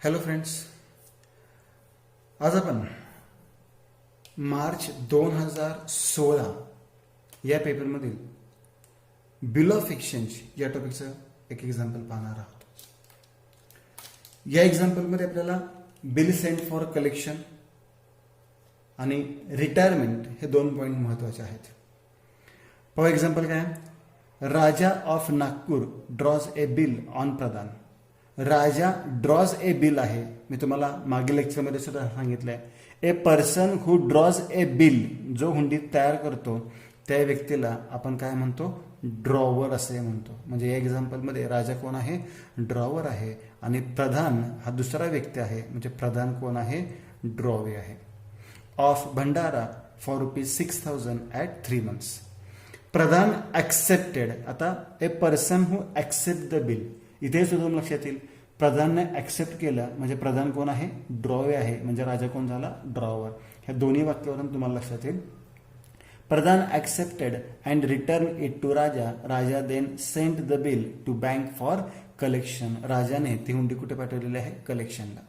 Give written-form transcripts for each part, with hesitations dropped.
Hello friends, आज आपण मार्च 2016 या पेपरमधील बिल ऑफ एक्सचेंज या टॉपिकचं एक एक्झाम्पल पाहणार आहोत. या एक्झाम्पलमध्ये आपल्याला बिल सेंड फॉर कलेक्शन आणि रिटायरमेंट हे दोन पॉईंट महत्त्वाचे आहेत. फॉर एक्झाम्पल काय, Raja of Nagpur draws a bill on Pradhan. Raja draws a bill आहे. मी तुम्हाला मागील लेक्चरमध्ये सुद्धा सांगितलंय, a person who draws a bill, जो हुंडी तयार करतो त्या व्यक्तीला आपण काय म्हणतो, ड्रॉवर असे म्हणतो. म्हणजे या एक्झाम्पलमध्ये राजा कोण आहे, ड्रॉवर आहे, आणि प्रधान हा दुसरा व्यक्ती आहे. म्हणजे प्रधान कोण आहे, ड्रॉवे आहे. Of Bhandara for ₹6,000 at 3 months. Pradhan accepted. आता a person who accept the bill, इथे सुद्धा लक्षात येईल, प्रधानने ॲक्सेप्ट केलं म्हणजे प्रधान कोण आहे, ड्रॉवे आहे. म्हणजे राजा कोण झाला, ड्रॉवर. ह्या दोन्ही वाक्यावरून तुम्हाला लक्षात येईल. Pradhan accepted and return it to Raja. Raja then sent the bill to bank for collection. राजाने ती हुंडी कुठे पाठवलेली आहे, कलेक्शनला.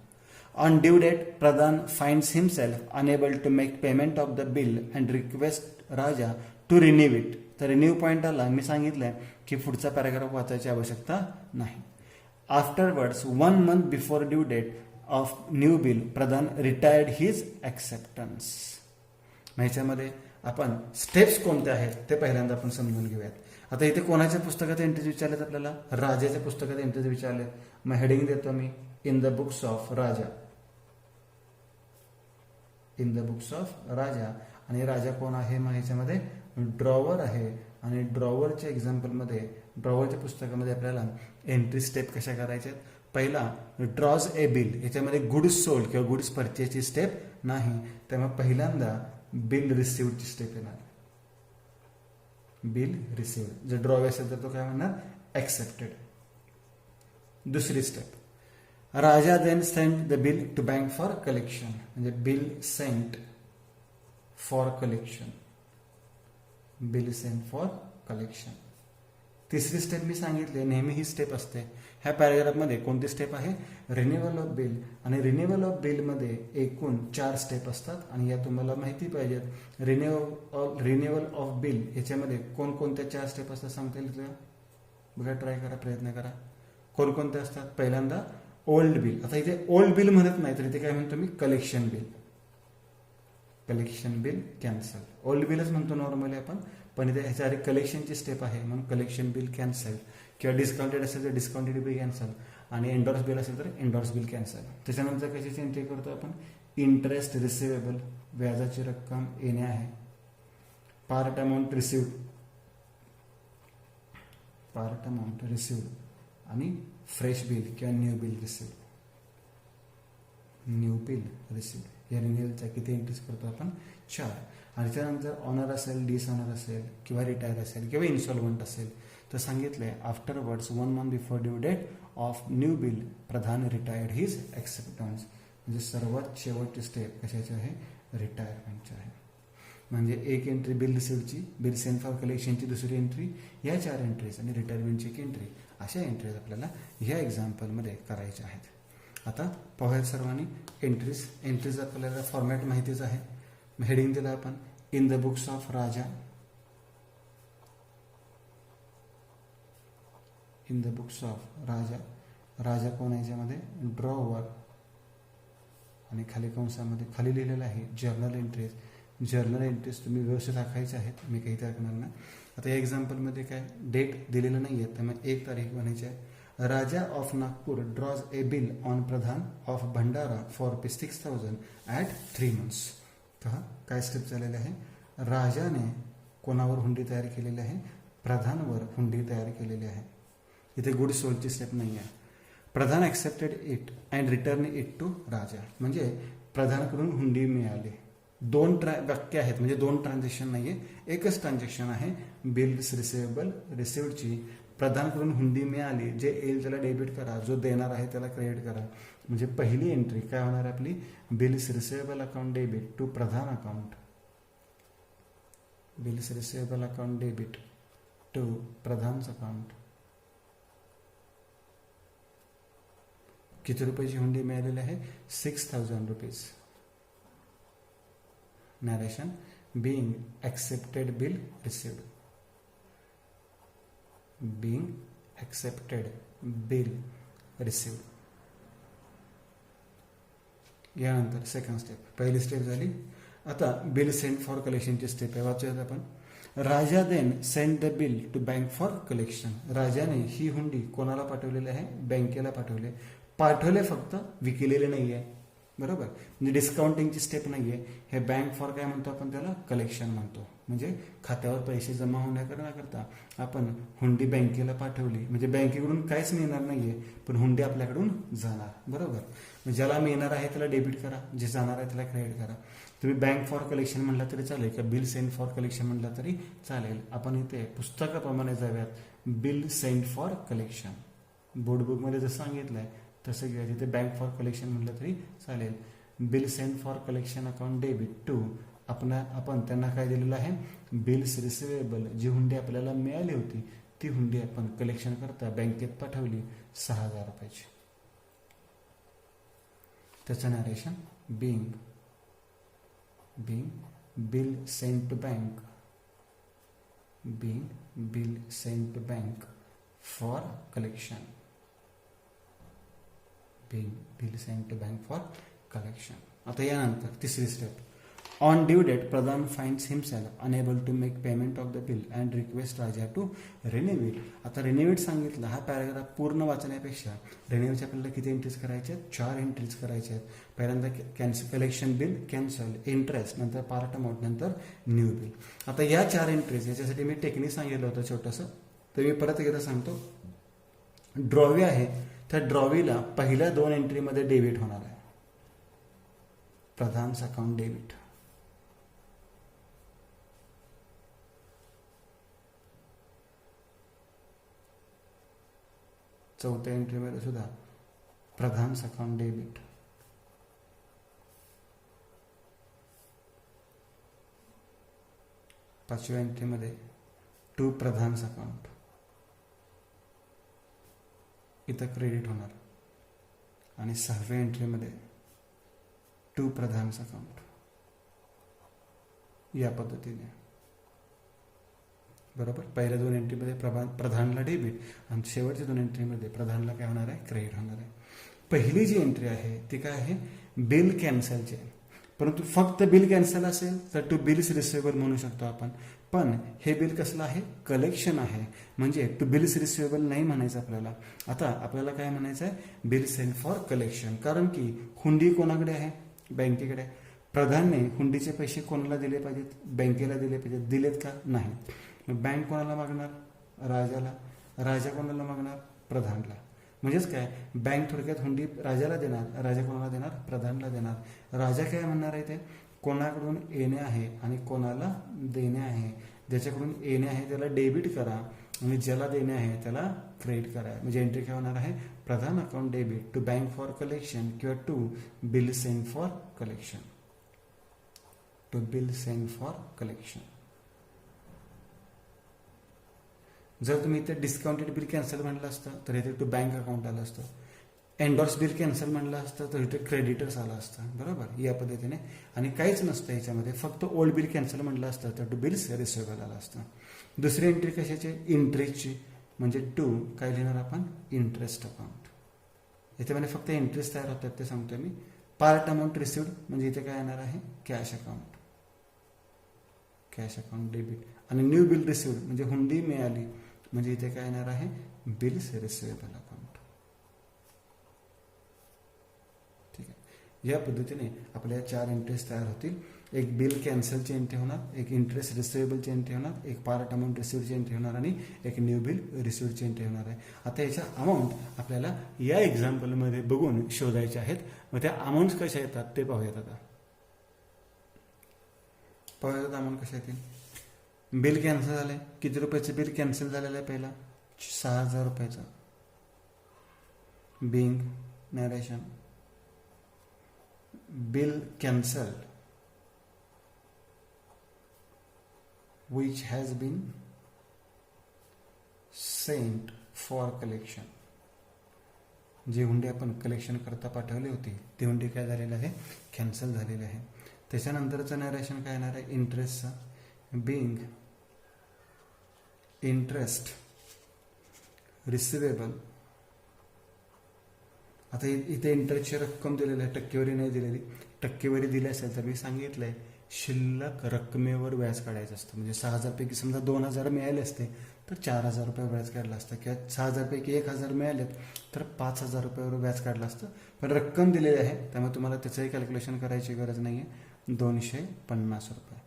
On due date Pradhan finds himself unable to make payment of the bill and request Raja to renew it. तर रिन्यू पॉईंट आला, मी सांगितलंय की पुढचा पॅराग्राफ वाचायची आवश्यकता नाही. Afterwards 1 month before due date of new bill Pradhan retired his acceptance. ह्याच्यामध्ये आपण स्टेप्स कोणत्या आहेत ते पहिल्यांदा आपण समजून घेऊयात. आता इथे कोणाच्या पुस्तकात एंट्रीज विचारलेत आपल्याला, राजाच्या पुस्तकात एंट्रीज विचारले. मग हेडिंग देतो मी, in the books of Raja. In the books of Raja. आणि राजा कोण आहे, मग ह्याच्यामध्ये ड्रॉवर आहे. आणि ड्रॉवरच्या एक्झाम्पलमध्ये, ड्रॉवरच्या पुस्तकामध्ये आपल्याला एंट्री स्टेप कशा करायच्या. पहिला ड्रॉज ए बिल, याच्यामध्ये गुड्स सोल्ड किंवा गुड्स परचेसची स्टेप नाही. त्यामुळे पहिल्यांदा बिल रिसिव्हची स्टेप येणार. Bill receive. जर ड्रॉवे असेल तर तो काय म्हणणार, ऍक्सेप्टेड. दुसरी step, Raja then sent the bill to bank for collection. म्हणजे bill sent for collection. Bill sent for collection. तिसरी स्टेप मी सांगितले, नेहमी ही स्टेप असते. ह्या पॅराग्राफमध्ये कोणती स्टेप आहे, रिन्युअल ऑफ बिल. आणि रिन्युअल ऑफ बिलमध्ये एकूण 4 स्टेप असतात आणि या तुम्हाला माहिती पाहिजेत. रिन्युअल ऑफ बिल याच्यामध्ये कोणकोणत्या 4 स्टेप असतात सांगता येईल तुला, बघा, ट्राय करा, प्रयत्न करा. कोणकोणते असतात. पहिल्यांदा ओल्ड बिल. आता इथे ओल्ड बिल म्हणत नाही, तर इथे काय म्हणतो मी, collection bill. Collection bill cancel. Old बिलच म्हणतो नॉर्मली आपण, पण इथे ह्याच्या आधी कलेक्शनची स्टेप आहे म्हणून कलेक्शन बिल कॅन्सल. किंवा डिस्काउंटेड असेल तर डिस्काउंटेड बिल कॅन्सल. आणि एंडॉर्स बिल असेल तर एंडॉर्स बिल कॅन्सल. त्याच्यानंतर कशाची एंट्री करतो आपण, इंटरेस्ट रिसिवेबल, व्याजाची रक्कम येणे आहे. Part amount received, part amount received. आणि फ्रेश बिल किंवा new bill received. New bill received. या रिन्युअलच्या किती एंट्रीज करतो आपण, 4. आणि त्यानंतर ऑनर असेल, डिसऑनर असेल, किंवा रिटायर असेल, किंवा इन्स्टॉलमेंट असेल तर सांगितलंय, afterwards 1 month before due date of new bill Pradhan retired his acceptance. म्हणजे सर्वात शेवटची स्टेप कशाची आहे, रिटायरमेंटची आहे. म्हणजे एक एंट्री बिल रिसिव्हची, बिल सेंड फॉर कलेक्शनची दुसरी एंट्री, या 4 एंट्रीज, आणि रिटायरमेंटची एक एंट्री. अशा एंट्रीज आपल्याला ह्या एक्झाम्पलमध्ये करायच्या आहेत. आता पाहूयात सर्वांनी एंट्रीज. एंट्रीज आपल्याला फॉर्मॅट माहितीच आहे. हेडिंग दिला आपण, in the books of Raja. In the books of Raja. Raja कोण आहे याच्यामध्ये, ड्रॉवर. आणि खाली कंसामध्ये खाली लिहिलेलं आहे जर्नल एंट्रीज. जर्नल एंट्रीज तुम्ही व्यवस्थित राखायचे आहेत, मी काही टाकणार नाही. आता या एक्झाम्पलमध्ये काय डेट दिलेलं नाही आहे, त्यामुळे 1 तारीख बनायची आहे. Raja of Nagpur draws a bill on Pradhan of Bhandara for ₹6,000 at 3 months. तर काय स्टेप झालेले आहे, राजाने कोणावर हुंडी तयार केलेली आहे, प्रधानवर हुंडी तयार केलेली आहे. इथे गुड सोल्डची स्टेप नाही आहे. Pradhan accepted it and return it to Raja. म्हणजे प्रधानकडून हुंडी मिळाली. 2 वाक्य आहेत, म्हणजे 2 ट्रान्झॅक्शन नाही आहे, एकच ट्रान्झॅक्शन आहे. बिल रिसिवेबल रिसिव्डची, प्रधानकडून हुंडी मिळाली, जे येईल त्याला डेबिट करा, जो देणार आहे त्याला क्रेडिट करा. म्हणजे पहिली एंट्री काय होणार आपली, bills receivable account debit to Pradhan account. Bills receivable account debit to प्रधानच अकाउंट. किती रुपयाची हुंडी मिळालेली आहे? 6,000 rupees. Narration being accepted bill received. being accepted bill received. यानंतर सेकंड स्टेप. पहिली स्टेप झाली. आता बिल सेंड फॉर कलेक्शनची स्टेप आहे. वाचूयात आपण. Raja then send the bill to bank for collection. राजाने ही हुंडी कोणाला पाठवलेली आहे? बँकेला पाठवले फक्त, विकलेले नाहीये. बरोबर, म्हणजे डिस्काउंटिंगची स्टेप नाहीये. हे बँक फॉर काय म्हणतो आपण? त्याला कलेक्शन म्हणतो. म्हणजे खात्यावर पैसे जमा होण्याकरता आपण हुंडी बँकेला पाठवली, म्हणजे बँकेकडून काहीच मिळणार नाहीये, पण हुंडी आपल्याकडून जाणार. बरोबर, ज्याला मिळणार आहे त्याला डेबिट करा, जे जाणार आहे त्याला क्रेडिट करा. तुम्ही बँक फॉर कलेक्शन म्हणला तरी चालेल, किंवा बिल सेंड फॉर कलेक्शन म्हणला तरी चालेल. आपण इथे पुस्तकाप्रमाणे जाऊयात. बिल सेंड फॉर कलेक्शन बोर्डबुकमध्ये जसं सांगितलंय तसं घेऊया. तिथे बँक फॉर कलेक्शन म्हणलं तरी चालेल. Bill send for collection account debit to. आपण त्यांना काय दिलेलं आहे? Bills receivable. जी हुंडी आपल्याला मिळाली होती ती हुंडी आपण कलेक्शन करता बँकेत पाठवली 6,000 रुपयाची. त्याचं narration being bill send to bank. Bill send to bank for collection. Bill send to bank for collection. आता यानंतर तिसरी step. On due date Pradhan finds himself unable to make payment of the bill and request Raja to renew. आता renew सांगितलं. हा paragraph पूर्ण वाचण्यापेक्षा रिन्यूचे आपल्याला किती एंट्रीज करायचे आहेत? 4 एंट्रीज करायचे आहेत. पहिल्यांदा कलेक्शन बिल कॅन्सल, इंटरेस्ट, नंतर पार्ट अमाऊंट, नंतर न्यू बिल. आता या 4 एंट्रीज याच्यासाठी मी टेक्निक सांगितलं होतं छोटंसं, तर मी परत एकदा सांगतो. ड्रॉवी आहे, त्या ड्रॉवीला पहिल्या 2 एंट्रीमध्ये डेबिट होणार आहे. Pradhan account debit. चौथ्या एंट्रीमध्ये सुद्धा प्रधान अकाउंट डेबिट. पाचव्या एंट्रीमध्ये टू प्रधान अकाउंट. इथं क्रेडिट होणार. आणि 6व्या एंट्रीमध्ये टू प्रधान अकाउंट. या पद्धतीने. बरोबर, पहिल्या 2 एंट्रीमध्ये प्रधानला डेबिट आणि शेवटच्या 2 एंट्रीमध्ये प्रधानला काय होणार आहे? क्रेडिट होणार आहे. पहिली जी एंट्री आहे ती काय आहे? बिल कॅन्सलची आहे. परंतु फक्त बिल कॅन्सल असेल तर टू बिल्स रिसिवेबल म्हणू शकतो आपण. पण हे बिल कसलं आहे? कलेक्शन आहे. म्हणजे टू बिल्स रिसिवेबल नाही म्हणायचं आपल्याला. आता आपल्याला काय म्हणायचं आहे? Bill send for collection. कारण की हुंडी कोणाकडे आहे? बँकेकडे. प्रधानने हुंडीचे पैसे कोणाला दिले पाहिजेत? बँकेला दिले पाहिजेत. दिलेत का? नाही. बँक कोणाला मागणार? राजाला. राजा कोणाला मागणार? प्रधानला. म्हणजेच काय? बँक थोडक्यात हुंडी राजाला देणार, राजा कोणाला देणार? प्रधानला देणार. राजा काय म्हणणार आहे? ते कोणाकडून येणे आहे आणि कोणाला देणे आहे. ज्याच्याकडून येणे आहे त्याला डेबिट करा आणि ज्याला देणे आहे त्याला क्रेडिट करा. म्हणजे एंट्री काय होणार आहे? Pradhan account debit to bank for collection किंवा to bill send for collection. To bill send for collection. जर तुम्ही इथे डिस्काउंटेड बिल कॅन्सल म्हणलं असतं तर इथे टू बँक अकाउंट आलं असतं. एन्डॉर्स बिल कॅन्सल म्हणलं असतं तर इथे क्रेडिटर्स आलं असतं. बरोबर, या पद्धतीने. आणि काहीच नसतं याच्यामध्ये, फक्त ओल्ड बिल कॅन्सल म्हणलं असतं तर टू बिल्स रिसिवेबल आलं असतं. दुसरी एंट्री कशाची? इंटरेस्टची. म्हणजे टू काय लिहिणार आपण? Interest account. याच्यामध्ये फक्त एंट्रीज तयार होतात ते सांगतोय मी. पार्ट अमाऊंट रिसिव्ड म्हणजे इथे काय येणार आहे? Cash account. Cash account debit. आणि न्यू बिल रिसिव्ड म्हणजे हुंडी मिळाली म्हणजे इथे काय येणार आहे? Bills receivable account. ठीक आहे. या पद्धतीने आपल्या 4 एंट्रीज तयार होतील. एक बिल कॅन्सलची एंट्री होणार, एक इंटरेस्ट रिसिवेबलची एंट्री होणार, एक पार्ट अमाऊंट रिसिव्डची एंट्री होणार आणि एक न्यू बिल रिसिव्डची एंट्री होणार आहे. आता याच्या अमाऊंट आपल्याला या एक्झाम्पलमध्ये बघून शोधायचे आहेत. मग त्या अमाऊंट कशा येतात ते पाहूयात. आता पाहूयात अमाऊंट कशा येतील. बिल कॅन्सल झालंय. किती रुपयाचं बिल कॅन्सल झालेलं आहे? पहिला 6,000 रुपयाचं. Being narration bill cancel which has been sent for collection. जी हुंडी आपण कलेक्शन करता पाठवली होती ती हुंडी काय झालेली आहे, कॅन्सल झालेली आहे. त्याच्यानंतरचं नरेशन काय येणार आहे, इंटरेस्टचं. Bing interest receivable. आता इथे इंटरेस्टची रक्कम दिलेली आहे, टक्केवारी नाही दिलेली. टक्केवारी दिली असेल तर मी सांगितलंय शिल्लक रकमेवर व्याज काढायचं असतं. म्हणजे 6,000 पैकी समजा 2,000 मिळाले असते तर 4,000 रुपये व्याज काढलं असतं, किंवा 6,000 पैकी 1,000 मिळालेत तर 5,000 रुपयावर व्याज काढलं असतं. पण रक्कम दिलेली आहे त्यामुळे तुम्हाला त्याचंही कॅल्क्युलेशन करायची गरज नाही आहे. 250 रुपये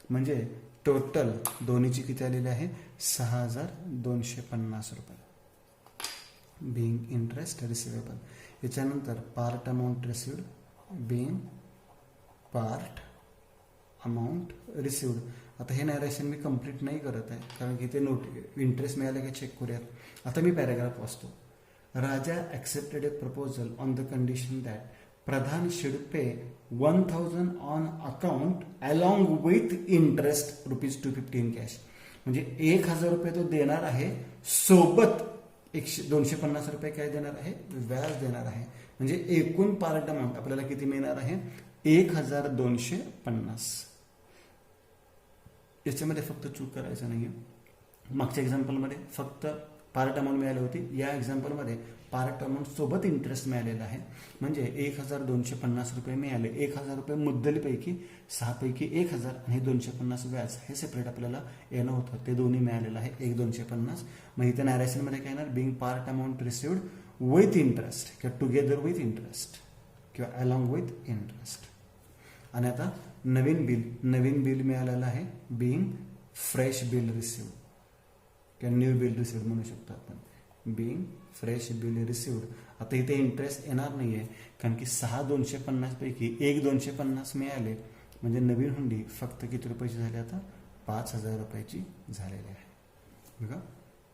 म्हणजे टोटल दोन्हीची किती आलेली आहे, 6,250 रुपये. Being interest receivable. याच्यानंतर part amount received. Being part amount received. आता हे नरेशन मी कंप्लीट नाही करत आहे कारण की ते इंटरेस्ट मिळाले का चेक करूयात. आता मी पॅराग्राफ वाचतो. Raja accepted a proposal on the condition that Pradhan should pay 1,000 on account along with interest ₹250 in cash. म्हणजे 1,000 रुपये तो देणार आहे, सोबत 250 रुपये काय देणार आहे, व्याज देणार आहे. म्हणजे एकूण पार्ट अमाऊंट आपल्याला किती मिळणार आहे, 1,250. याच्यामध्ये फक्त चूक करायचं नाहीये. मागच्या एक्झाम्पलमध्ये फक्त पार्ट अमाऊंट मिळाली होती, या एक्झाम्पलमध्ये पार्ट अमाऊंट सोबत इंटरेस्ट मिळालेला आहे. म्हणजे 1,250 रुपये मिळाले. 1,000 रुपये मुद्दलीपैकी 6 पैकी 1,000 आणि 250 व्याज हे सेपरेट आपल्याला येणं होतं, ते दोन्ही मिळालेलं आहे 1,250. मग इथे नॅरेशनमध्ये काय येणार, being part amount received with interest किंवा टुगेदर विथ इंटरेस्ट किंवा अलॉंग विथ इंटरेस्ट. आणि आता नवीन बिल मिळालेलं आहे, बिंग फ्रेश बिल रिसिव्ड किंवा न्यू बिल रिसिव्ड म्हणू शकतो आपण. Being fresh bill received. आता इथे इंटरेस्ट येणार नाहीये कारण की 6,250 पैकी 1,250 मिळाले. म्हणजे नवीन हुंडी फक्त किती रुपयाची झाली, आता 5,000 रुपयाची झालेली आहे. बघा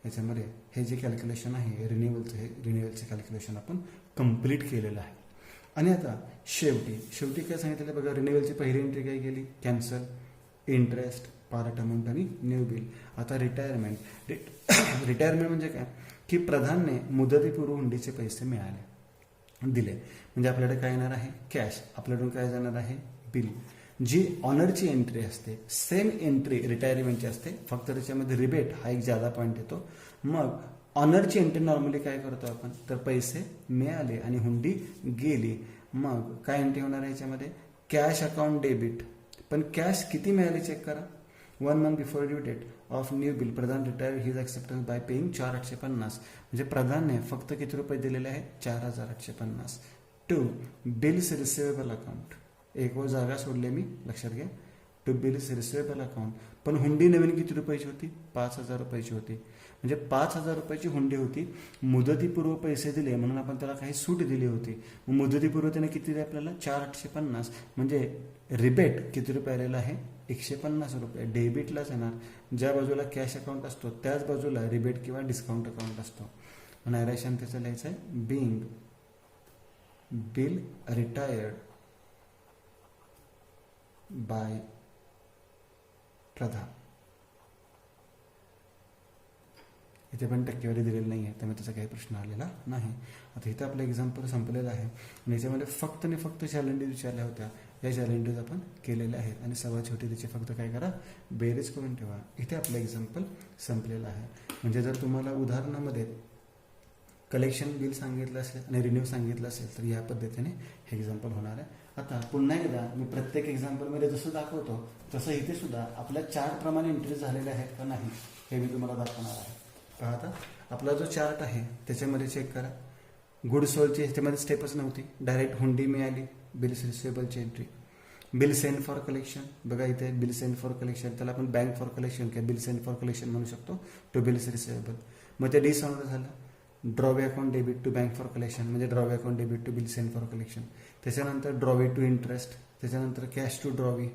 याच्यामध्ये हे जे कॅल्क्युलेशन आहे रिन्युअलचं, हे रिन्युअलचं कॅल्क्युलेशन आपण कंप्लीट केलेलं आहे. आणि आता शेवटी काय सांगितलं बघा, रिन्युअलची पहिली एंट्री काय केली, कॅन्सल, इंटरेस्ट, पार्ट अमाऊंट आणि न्यू बिल. आता रिटायरमेंट म्हणजे काय की प्रधानने मुदतीपूर्व हुंडीचे पैसे दिले. म्हणजे आपल्याकडे काय येणार आहे, कॅश. आपल्याकडून काय जाणार आहे, बिल. जी ऑनरची एंट्री असते सेम एंट्री रिटायरमेंटची असते, फक्त त्याच्यामध्ये रिबेट हा एक जादा पॉईंट येतो. मग ऑनरची एंट्री नॉर्मली काय करतो आपण, तर पैसे मिळाले आणि हुंडी गेली, मग काय एंट्री होणार आहे याच्यामध्ये, कॅश अकाउंट डेबिट. पण कॅश किती मिळाली चेक करा, 1 month before due date of new bill Pradhan retire his acceptance by paying 4,850. म्हणजे प्रधानने फक्त किती रुपये दिलेले आहेत, 4,850. To bills receivable account. एक व जागा सोडले मी, लक्षात घ्या. To bills receivable account. पण हुंडी नवीन किती रुपयाची होती, 5,000 रुपयाची होती. म्हणजे 5,000 रुपयाची हुंडी होती, मुदतीपूर्व पैसे दिले म्हणून आपण त्याला काही सूट दिली होती. मुदतीपूर्व त्याने किती दिले आपल्याला, 4,850. म्हणजे रिबेट किती रुपये आलेला आहे, 150 रुपये. डेबिटलाच येणार. ज्या बाजूला कॅश अकाउंट असतो त्याच बाजूला रिबेट किंवा डिस्काउंट अकाउंट असतो. नरेशन त्याचं लिहायचं आहे, बिंग बिल रिटायर्ड बाय प्रधान. इथे पण टक्केवारी दिलेली नाही आहे त्यामुळे त्याचा काही प्रश्न आलेला नाही. आता इथे आपलं एक्झाम्पल संपलेलं आहे आणि याच्यामध्ये फक्त आणि फक्त चॅलेंजेस विचारल्या होत्या, या चॅलेंजेस आपण केलेल्या आहेत आणि सर्वात छोटी त्याची फक्त काय करा, बेरीज करून ठेवा. इथे आपलं एक्झाम्पल संपलेलं आहे. म्हणजे जर तुम्हाला उदाहरणामध्ये कलेक्शन बिल सांगितलं असेल आणि रिन्यू सांगितलं असेल तर या पद्धतीने हे एक्झाम्पल होणार आहे. आता पुन्हा एकदा मी प्रत्येक एक्झाम्पलमध्ये जसं दाखवतो तसं इथे सुद्धा आपल्या चार्टप्रमाणे एंट्री झालेल्या आहेत का नाही हे मी तुम्हाला दाखवणार आहे. पाहता आपला जो चार्ट आहे त्याच्यामध्ये चेक करा, गुड सोलची ह्याच्यामध्ये स्टेपच नव्हती, डायरेक्ट हुंडी मिळाली, बिल्स रिसिवेबलची entry. Bill send for collection, बघा इथे बिल सेंड फॉर कलेक्शन, त्याला आपण बँक फॉर कलेक्शन किंवा बिल सेंड फॉर कलेक्शन म्हणू शकतो, टू बिल्स रिसिवेबल. मग ते डिसऑनर झालं. Drawee account debit to bank for collection म्हणजे drawee account debit to bill send for collection. त्याच्यानंतर ड्रॉवे टू इंटरेस्ट, त्याच्यानंतर कॅश टू ड्रॉवी,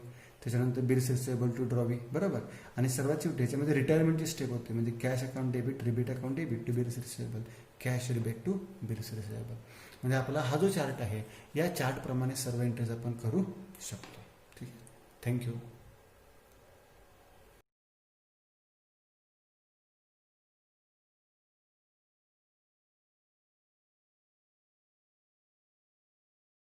त्याच्यानंतर बिल्स रिसिवेबल टू ड्रॉवी, बरोबर. आणि सर्वात शेवटी याच्यामध्ये रिटायरमेंटची स्टेप होते, म्हणजे cash account debit, rebate account debit to bills receivable, cash rebate to bills receivable. म्हणजे आपला हा जो चार्ट आहे या चार्टप्रमाणे सर्व एंट्रीज आपण करू शकतो. ठीक आहे, थँक्यू.